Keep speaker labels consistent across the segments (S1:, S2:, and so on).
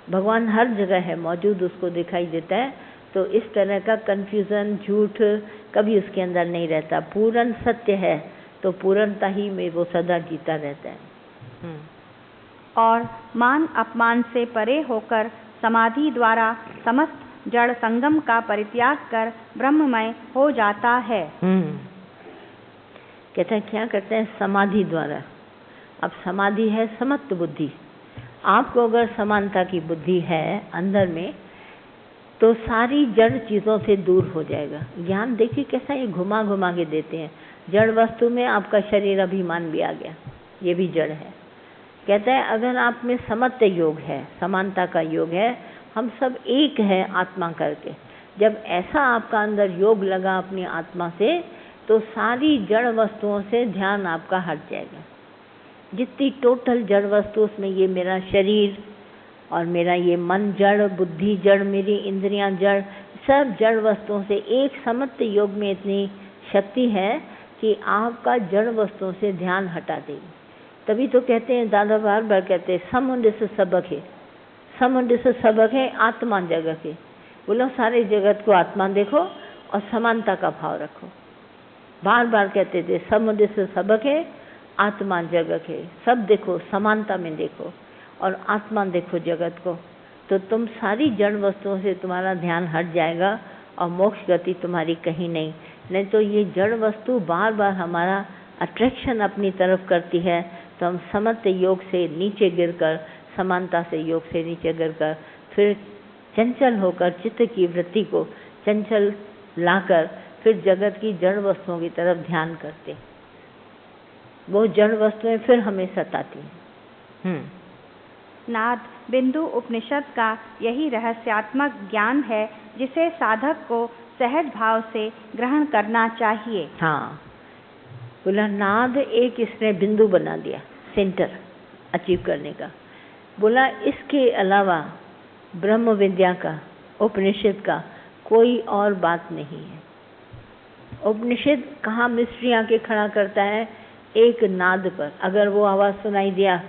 S1: भगवान हर जगह है मौजूद, उसको दिखाई देता है। तो इस तरह का कन्फ्यूज़न, झूठ कभी उसके अंदर नहीं रहता। पूर्ण सत्य है तो पूर्णता ही में वो सदा जीता रहता है।
S2: और मान अपमान से परे होकर समाधि द्वारा समस्त जड़ संगम का परित्याग कर ब्रह्ममय हो जाता है।
S1: कहते हैं क्या करते हैं? समाधि द्वारा। अब समाधि है समत्व बुद्धि। आपको अगर समानता की बुद्धि है अंदर में तो सारी जड़ चीज़ों से दूर हो जाएगा। ज्ञान देखिए कैसा ये घुमा घुमा के देते हैं। जड़ वस्तु में आपका शरीर अभिमान भी आ गया, ये भी जड़ है। कहते हैं अगर आप में समत्व योग है, समानता का योग है, हम सब एक है आत्मा करके, जब ऐसा आपका अंदर योग लगा अपनी आत्मा से तो सारी जड़ वस्तुओं से ध्यान आपका हट जाएगा। जितनी टोटल जड़ वस्तु, उसमें ये मेरा शरीर और मेरा ये मन जड़, बुद्धि जड़, मेरी इंद्रियां जड़, सब जड़ वस्तुओं से एक समत्व योग में इतनी शक्ति है कि आपका जड़ वस्तुओं से ध्यान हटा देगी। तभी तो कहते हैं, दादा बार बार कहते हैं समुद्र से सबक है, समुद्र से सबक है आत्मा जगत है। बोलो सारे जगत को आत्मा देखो और समानता का भाव रखो। बार बार कहते थे समुद्र से सबक है आत्मा जगत है। सब देखो, समानता में देखो और आत्मा देखो जगत को, तो तुम सारी जड़ वस्तुओं से तुम्हारा ध्यान हट जाएगा और मोक्ष गति तुम्हारी कहीं नहीं। नहीं तो ये जड़ वस्तु बार बार हमारा अट्रैक्शन अपनी तरफ करती है, तो हम समत्व योग से नीचे गिरकर, समानता से योग से नीचे गिरकर फिर चंचल होकर चित्त की वृत्ति को चंचल लाकर फिर जगत की जड़ वस्तुओं की तरफ ध्यान करते। वो जड़ वस्तुएं फिर हमें सताती हैं।
S2: नाद बिंदु उपनिषद का यही रहस्यात्मक ज्ञान है जिसे साधक को सहज भाव से ग्रहण करना चाहिए।
S1: हाँ, बोला नाद एक इसने बिंदु बना दिया, सेंटर अचीव करने का। बोला इसके अलावा ब्रह्म विद्या का, उपनिषद का कोई और बात नहीं है। उपनिषद कहाँ मिस्ट्री आके खड़ा करता है? एक नाद पर। अगर वो आवाज़ सुनाई दिया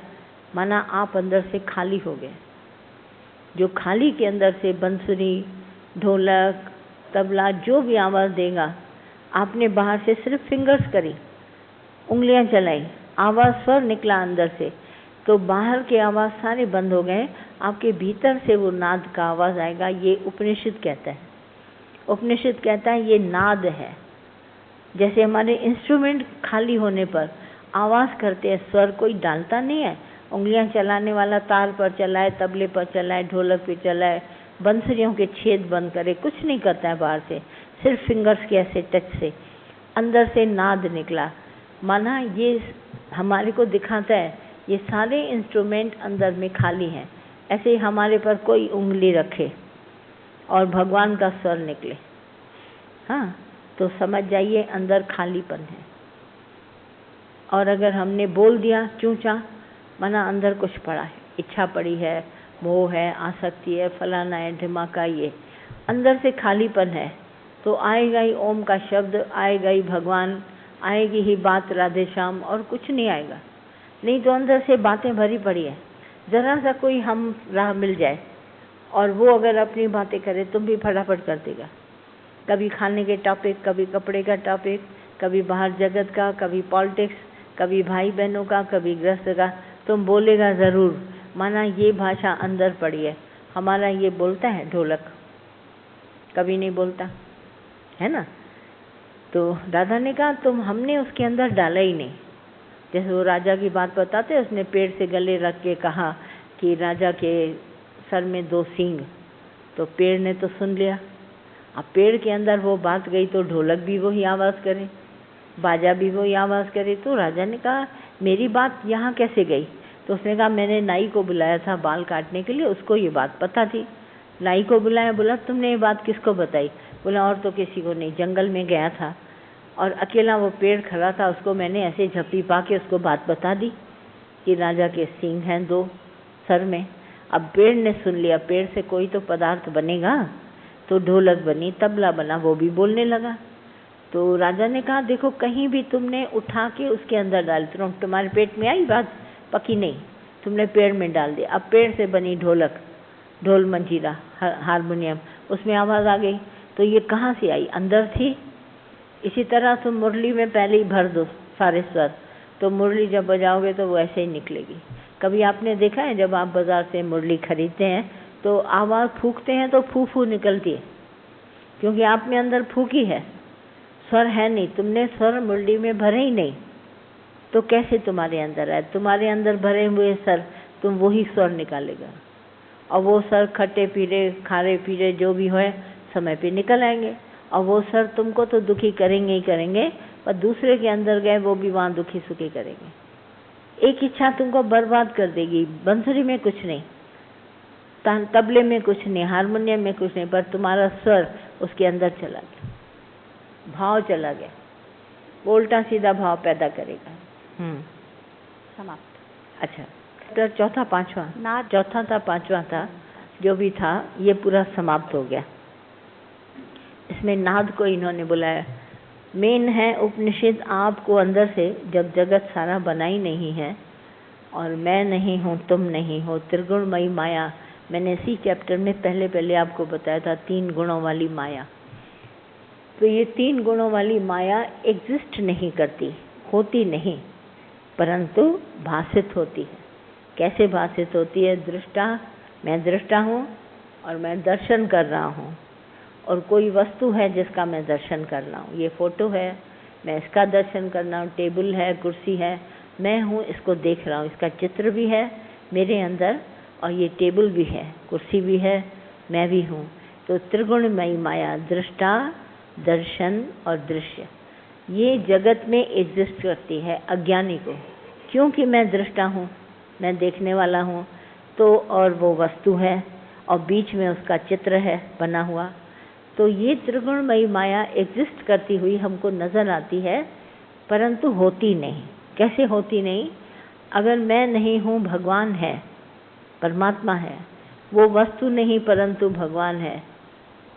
S1: माना आप अंदर से खाली हो गए। जो खाली के अंदर से बंसुरी, ढोलक, तबला जो भी आवाज़ देगा, आपने बाहर से सिर्फ फिंगर्स करी, उंगलियां चलाई, आवाज़ स्वर निकला अंदर से, तो बाहर के आवाज़ सारे बंद हो गए। आपके भीतर से वो नाद का आवाज़ आएगा। ये उपनिषद कहता है। उपनिषद कहता है ये नाद है। जैसे हमारे इंस्ट्रूमेंट खाली होने पर आवाज़ करते हैं, स्वर कोई डालता नहीं है। उंगलियां चलाने वाला तार पर चलाए, तबले पर चलाए, ढोलक पे चलाए, बंसुरियों के छेद बंद करे, कुछ नहीं करता है बाहर से, सिर्फ फिंगर्स के ऐसे टच से अंदर से नाद निकला। माना ये हमारे को दिखाता है ये सारे इंस्ट्रूमेंट अंदर में खाली हैं। ऐसे ही हमारे पर कोई उंगली रखे और भगवान का स्वर निकले, हाँ, तो समझ जाइए अंदर खालीपन है। और अगर हमने बोल दिया चूचा, माना अंदर कुछ पड़ा है, इच्छा पड़ी है, मोह है, आसक्ति है, फलाना है, ढिमाका, ये अंदर से खालीपन है, तो आएगा ही ओम का शब्द, आएगा ही भगवान, आएगी ही बात राधे श्याम, और कुछ नहीं आएगा। नहीं तो अंदर से बातें भरी पड़ी है। ज़रा सा कोई हम राह मिल जाए और वो अगर अपनी बातें करे तुम भी फटाफट कर देगा। कभी खाने के टॉपिक, कभी कपड़े का टॉपिक, कभी बाहर जगत का, कभी पॉलिटिक्स, कभी भाई बहनों का, कभी गृहस्थ का, तुम बोलेगा ज़रूर। माना ये भाषा अंदर पड़ी है। हमारा ये बोलता है ढोलक, कभी नहीं बोलता है ना। तो दादा ने कहा तुम, हमने उसके अंदर डाला ही नहीं। जैसे वो राजा की बात बताते, उसने पेड़ से गले रख के कहा कि राजा के सर में 2 सींग, तो पेड़ ने तो सुन लिया। अब पेड़ के अंदर वो बात गई तो ढोलक भी वही आवाज़ करे, बाजा भी वही आवाज़ करे। तो राजा ने कहा मेरी बात यहाँ कैसे गई? तो उसने कहा मैंने नाई को बुलाया था बाल काटने के लिए, उसको ये बात पता थी। नाई को बुलाया, बोला तुमने ये बात किसको बताई? बोला और तो किसी को नहीं, जंगल में गया था और अकेला वो पेड़ खड़ा था, उसको मैंने ऐसे झप्पी पा के उसको बात बता दी कि राजा के सींग हैं 2 सर में। अब पेड़ ने सुन लिया, पेड़ से कोई तो पदार्थ बनेगा, तो ढोलक बनी, तबला बना, वो भी बोलने लगा। तो राजा ने कहा देखो कहीं भी तुमने उठा के उसके अंदर डाल, तुम्हारे पेट में आई बात, पकी नहीं, तुमने पेड़ में डाल दिया। अब पेड़ से बनी ढोलक, ढोल मंजीरा हारमोनियम, उसमें आवाज़ आ गई, तो ये कहाँ से आई? अंदर थी। इसी तरह तुम मुरली में पहले ही भर दो सारे स्वर, तो मुरली जब बजाओगे तो वो ऐसे ही निकलेगी। कभी आपने देखा है जब आप बाज़ार से मुरली खरीदते हैं तो आवाज़ फूंकते हैं तो फू फू निकलती है, क्योंकि आप में अंदर फूकी है, स्वर है नहीं, तुमने स्वर मुरली में भरे ही नहीं, तो कैसे तुम्हारे अंदर है? तुम्हारे अंदर भरे हुए स्वर, तुम वही स्वर निकालेगा, और वो स्वर खट्टे पीले खारे पीले जो भी हो समय पे निकल आएंगे, और वो स्वर तुमको तो दुखी करेंगे ही करेंगे, पर दूसरे के अंदर गए वो भी वहाँ दुखी सुखी करेंगे। एक इच्छा तुमको बर्बाद कर देगी। बंसुरी में कुछ नहीं, तबले में कुछ नहीं, हारमोनियम में कुछ नहीं, पर तुम्हारा स्वर उसके अंदर चला गया, भाव चला गया, वो उल्टा सीधा भाव पैदा करेगा।
S2: समाप्त।
S1: अच्छा, तो चौथा पांचवा
S2: नाद,
S1: चौथा था पांचवा था, जो भी था ये पूरा समाप्त हो गया। इसमें नाद को इन्होंने बुलाया। मेन है उपनिषद आपको अंदर से, जब जगत सारा बना ही नहीं है और मैं नहीं हूँ तुम नहीं हो, त्रिगुणमयी माया, मैंने इसी चैप्टर में पहले आपको बताया था 3 गुणों वाली माया। तो ये 3 गुणों वाली माया एग्जिस्ट नहीं करती, होती नहीं, परंतु भाषित होती है। कैसे भाषित होती है? दृष्टा, मैं दृष्टा हूँ और मैं दर्शन कर रहा हूँ, और कोई वस्तु है जिसका मैं दर्शन कर रहा हूँ। ये फोटो है, मैं इसका दर्शन कर रहा हूँ, टेबल है, कुर्सी है, मैं हूँ, इसको देख रहा हूँ, इसका चित्र भी है मेरे अंदर, और ये टेबल भी है, कुर्सी भी है, मैं भी हूँ। तो त्रिगुणमयी माया, दृष्टा, दर्शन और दृश्य, ये जगत में एग्जिस्ट करती है अज्ञानी को, क्योंकि मैं दृष्टा हूँ, मैं देखने वाला हूँ, तो और वो वस्तु है और बीच में उसका चित्र है बना हुआ, तो ये त्रिगुणमयी माया एग्जिस्ट करती हुई हमको नज़र आती है, परंतु होती नहीं। कैसे होती नहीं? अगर मैं नहीं हूँ, भगवान है, परमात्मा है, वो वस्तु नहीं परंतु भगवान है,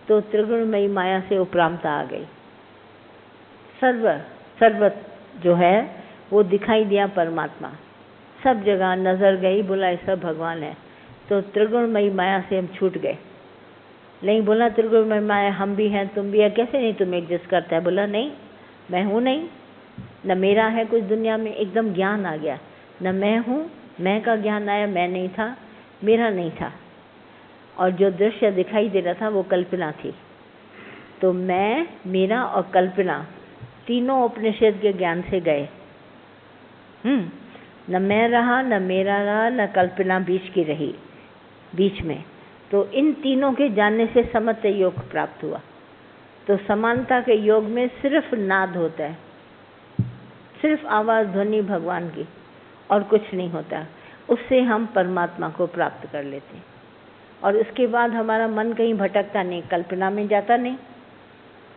S1: तो त्रिगुणमयी माया से उपरामता आ गई। सर्वत जो है वो दिखाई दिया परमात्मा, सब जगह नज़र गई, बोला ये सब भगवान है, तो त्रिगुणमयी माया से हम छूट गए। नहीं बोला त्रिगुणमयी माया हम भी हैं तुम भी है, कैसे नहीं तुम एग्जिस्ट करता है? बोला नहीं, मैं हूँ नहीं, न मेरा है कुछ दुनिया में, एकदम ज्ञान आ गया, न मैं हूँ, मैं का ज्ञान आया, मैं नहीं था, मेरा नहीं था, और जो दृश्य दिखाई दे रहा था वो कल्पना थी। तो मैं, मेरा और कल्पना तीनों उपनिषद के ज्ञान से गए। न मैं रहा, न मेरा रहा, न कल्पना बीच की रही बीच में, तो इन तीनों के जानने से समत्व योग प्राप्त हुआ। तो समानता के योग में सिर्फ नाद होता है, सिर्फ आवाज़ ध्वनि भगवान की, और कुछ नहीं होता। उससे हम परमात्मा को प्राप्त कर लेते हैं, और उसके बाद हमारा मन कहीं भटकता नहीं, कल्पना में जाता नहीं,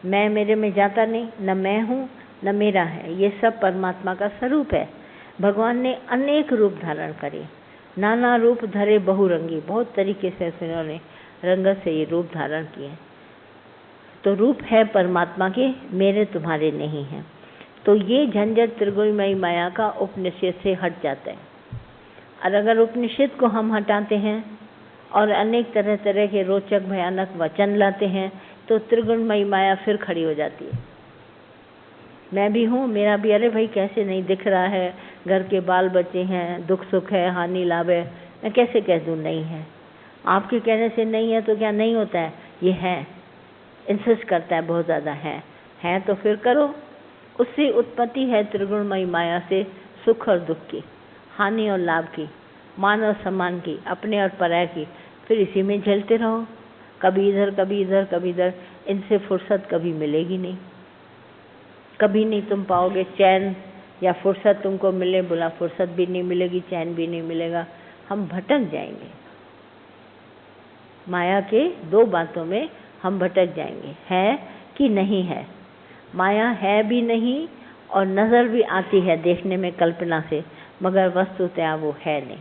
S1: मैं मेरे में जाता नहीं, न मैं हूँ न मेरा है, ये सब परमात्मा का स्वरूप है। भगवान ने अनेक रूप धारण करे, नाना रूप धरे बहुरंगी, बहुत तरीके से उन्होंने रंगत से ये रूप धारण किए। तो रूप है परमात्मा के, मेरे तुम्हारे नहीं हैं। तो ये झंझट त्रिगुणमयी माया का उपनिषद से हट जाता है। और अगर उपनिषद को हम हटाते हैं और अनेक तरह तरह के रोचक भयानक वचन लाते हैं, तो त्रिगुणमयी माया फिर खड़ी हो जाती है। मैं भी हूँ, मेरा भी, अरे भाई कैसे नहीं दिख रहा है, घर के बाल बच्चे हैं, दुख सुख है, हानि लाभ है, मैं कैसे कह दूँ नहीं है? आपके कहने से नहीं है तो क्या नहीं होता है? ये है, इंसिस्ट करता है बहुत ज़्यादा, है तो फिर करो। उससे उत्पत्ति है त्रिगुणमयी माया से सुख और दुख की, हानि और लाभ की, मान और सम्मान की, अपने और पराये की, फिर इसी में झेलते रहो, कभी इधर कभी इधर कभी इधर। इनसे फुर्सत कभी मिलेगी नहीं, कभी नहीं तुम पाओगे चैन या फुर्सत तुमको मिले। बोला फुर्सत भी नहीं मिलेगी, चैन भी नहीं मिलेगा, हम भटक जाएंगे। माया के 2 बातों में हम भटक जाएंगे, है कि नहीं है। माया है भी नहीं और नज़र भी आती है देखने में कल्पना से, मगर वस्तुतः वो है नहीं।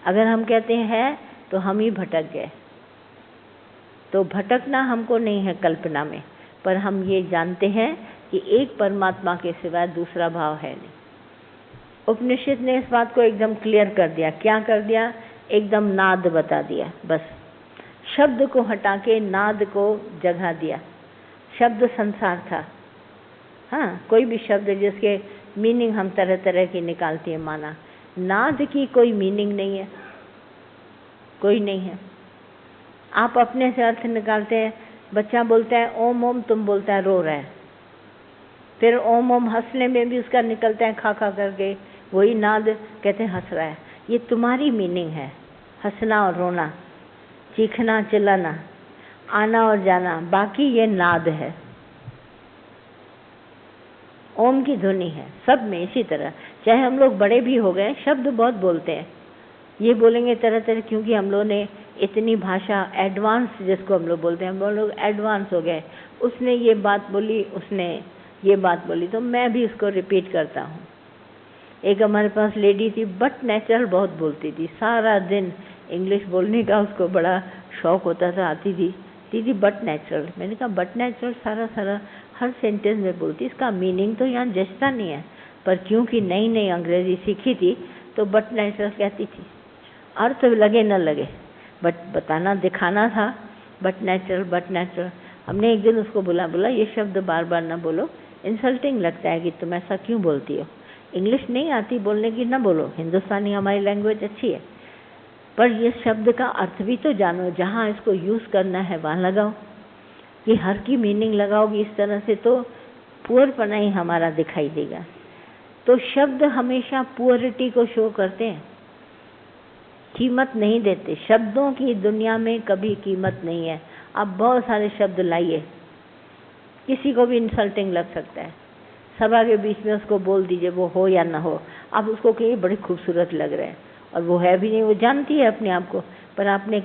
S1: अगर हम कहते हैं है तो हम ही भटक गए। तो भटकना हमको नहीं है कल्पना में, पर हम ये जानते हैं कि एक परमात्मा के सिवाय दूसरा भाव है नहीं। उपनिषद ने इस बात को एकदम क्लियर कर दिया। क्या कर दिया? एकदम नाद बता दिया, बस शब्द को हटा के नाद को जगह दिया। शब्द संसार था। हाँ, कोई भी शब्द जिसके मीनिंग हम तरह तरह की निकालती है माना, नाद की कोई मीनिंग नहीं है, कोई नहीं है। आप अपने से अर्थ निकालते हैं। बच्चा बोलता है ओम ओम, तुम बोलता है रो रहा है। फिर ओम ओम हंसने में भी उसका निकलता है खा खा करके, वही नाद कहते हैं हंस रहा है। ये तुम्हारी मीनिंग है, हंसना और रोना, चीखना चिल्लाना, आना और जाना, बाकी ये नाद है। ओम की ध्वनि है सब में। इसी तरह चाहे हम लोग बड़े भी हो गए, शब्द बहुत बोलते हैं, ये बोलेंगे तरह तरह, क्योंकि हम लोगों ने इतनी भाषा एडवांस, जिसको हम लोग बोलते हैं, हम लोग एडवांस हो गए। उसने ये बात बोली, उसने ये बात बोली, तो मैं भी उसको रिपीट करता हूँ। एक हमारे पास लेडी थी, बट नेचुरल बहुत बोलती थी, सारा दिन इंग्लिश बोलने का उसको बड़ा शौक होता था। आती थी दीदी बट नेचुरल। मैंने कहा बट नेचुरल सारा हर सेंटेंस में बोलती, इसका मीनिंग तो यहाँ जचता नहीं है, पर क्योंकि नई नई अंग्रेजी सीखी थी तो बट नेचुरल कहती थी। अर्थ लगे न लगे, बट बताना दिखाना था, बट नेचुरल। हमने एक दिन उसको बोला ये शब्द बार बार ना बोलो, इंसल्टिंग लगता है कि तुम ऐसा क्यों बोलती हो। इंग्लिश नहीं आती बोलने की ना बोलो, हिंदुस्तानी हमारी लैंग्वेज अच्छी है, पर ये शब्द का अर्थ भी तो जानो, जहाँ इसको यूज़ करना है वहाँ लगाओ। कि हर की मीनिंग लगाओगी इस तरह से तो पुअरपना ही हमारा दिखाई देगा। तो शब्द हमेशा पुअरिटी को शो करते हैं, कीमत नहीं देते। शब्दों की दुनिया में कभी कीमत नहीं है। आप बहुत सारे शब्द लाइए, किसी को भी इंसल्टिंग लग सकता है, सभा के बीच में उसको बोल दीजिए, वो हो या ना हो, आप उसको कहिए बड़े खूबसूरत लग रहे हैं, और वो है भी नहीं, वो जानती है अपने आप को, पर आपने